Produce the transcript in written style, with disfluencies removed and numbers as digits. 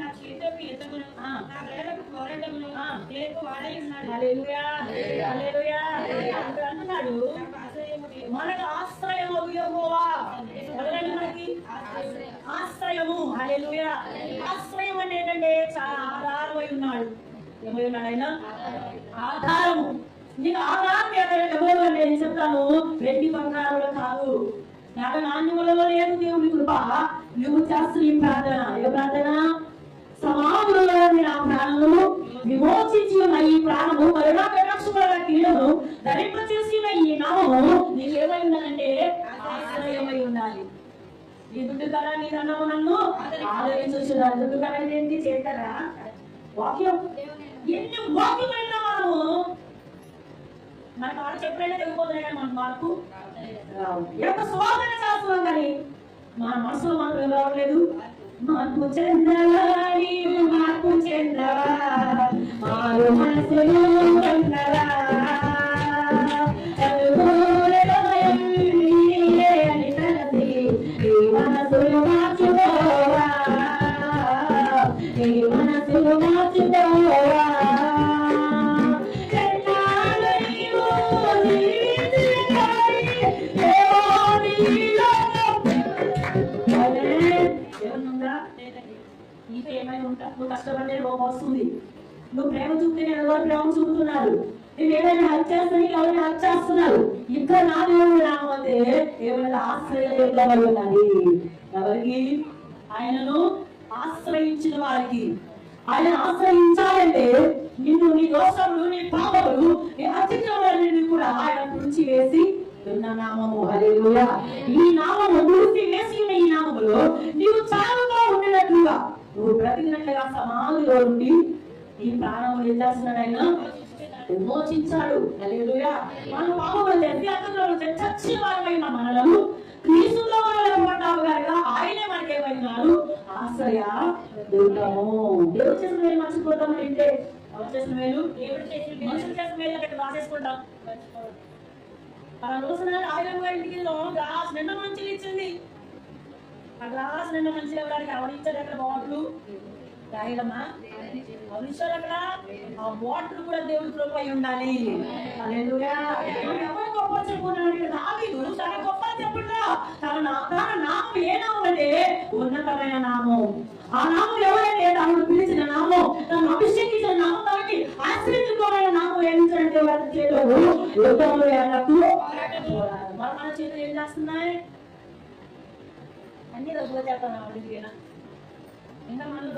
నా చేతులకు ఎత్తగును, నా వేలకు పోరాటమును చేతుకు వాడై ఉన్నాడు. అంటున్నాడు మనకు ఆశ్రయము యెహోవా. ఎవరండి మనకి ఆశ్రయము? హల్లెలూయా. ఆశ్రయం అంటే ఏంటంటే చాలా ఆధారమై ఉన్నాడు. ఏమై ఉన్నాడు ఆయన? ఆధారము. నీకు ఆధారం ఎవరు అంటే నేను చెప్తాను, వెండి బంగారంలో కాదు, నాకు నాణ్యములలో లేదు దేవుని కృప. నువ్వు చేస్తున్న ఈ ప్రార్థన ఏ ప్రార్థన? సమాధులలో నా ప్రాణము విమోచించి ఉన్న ఈ ప్రాణము కరుణాకటాక్షముల కీడను ధరింప చేసిన ఈ నామము నీకు ఏమై ఉండాలంటే ఆశ్రయమై ఉండాలి. నీ దుడ్డు కదా నీ దండము నన్ను ఆదరించుచున్నా. దుడ్డు కదా ఏంటి? చేస్తారా వాక్యం. ఎన్ని వాక్యమైనా మనము మనకు వాళ్ళు చెప్పినట్టే తెగిపోతున్నాయి కానీ మనకు మార్పు ఎంత స్వాగత చేస్తున్నాం కానీ మన మనసులో మనకు ఏం రావట్లేదు. మార్పు చెందవా, మార్పు చెందవా, మారు మనసులు చెందవా, అని తలసి ఈ మనసులు మార్చుకోవా, ఈ మనసులు మార్చుకోవా. నీకు ఏమైనా ఉంటా, నువ్వు కష్టపడితే లోపం వస్తుంది. నువ్వు ప్రేమ చూపితే నేను ఎవరు ప్రేమ చూపుతున్నారు, నేను ఏదైనా హెల్ప్ చేస్తే ఎవరైనా హెల్ప్ చేస్తున్నారు. ఇంకా నా దేవుడు రాకపోతే ఏమైనా ఆశ్రయం ఉండాలి. ఎవరికి? ఆయనను ఆశ్రయించిన వారికి. ఆయన ఆశ్రయించాలంటే నిన్ను నీ దోషములు, నీ పాపములు, నీ అతిక్రమాలన్నీ కూడా ఆయన తుడిచి వేసి ఉన్న నామము. హల్లెలూయా. ఈ నామము తుడిచి వేసి ఉన్న ఈ నామములో నీవు చావుగా ఉండినట్లుగా, నువ్వు బ్రతికినట్లుగా సమాధిలో ఉండి ఈ ప్రాణము ఏం చేస్తున్నాడు? ఆయన విమోచించాడు. హల్లెలూయా. మన పాపములు చేసి అతను చచ్చిన వారమైన మనలను క్రీస్తులో పడ్డావు కనుక ఆయనే మనకేమైనాడు? ఆశ్రయ దుర్గము. దేవుడు చేసిన మేలు మర్చిపోతాం అంటే ఎవరు చేసిన మేలు? మనుషులు చేసిన మేలు అక్కడ రాసేసుకుంటాం. ఆ రోజున రాజమ్మ ఇంటికి గ్లాస్ నిండా మంచులు ఇచ్చింది. ఆ గ్లాస్ నిండా మంచులు ఇవ్వడానికి ఎవరిచ్చారు? అక్కడ బాటిల్ రాయడమ్మా ఎవరిచ్చారు? అక్కడ ఆ బాటిల్ కూడా దేవుడి కృప అయి ఉండాలి. హల్లెలూయా. ఎవరు గొప్ప చెప్పుకున్నాడు? దావీదు తన గొప్ప చెప్పుడా తన నామం ఏ నామం అంటే ఉన్నతమైన నామం. ఆ నామం ఎవరైతే తనను పిలిచిన నామం, తను అభిషేకించిన నామం, తనకి ఆశ్రయించుకోవాలన్న నామం ఏంటంటే వారి చేతులు యుద్ధములు ఎన్నట్టు మన చేతులు ఏం చేస్తున్నాయి? అన్ని దగ్గర చేస్తాను ఇంకా మనం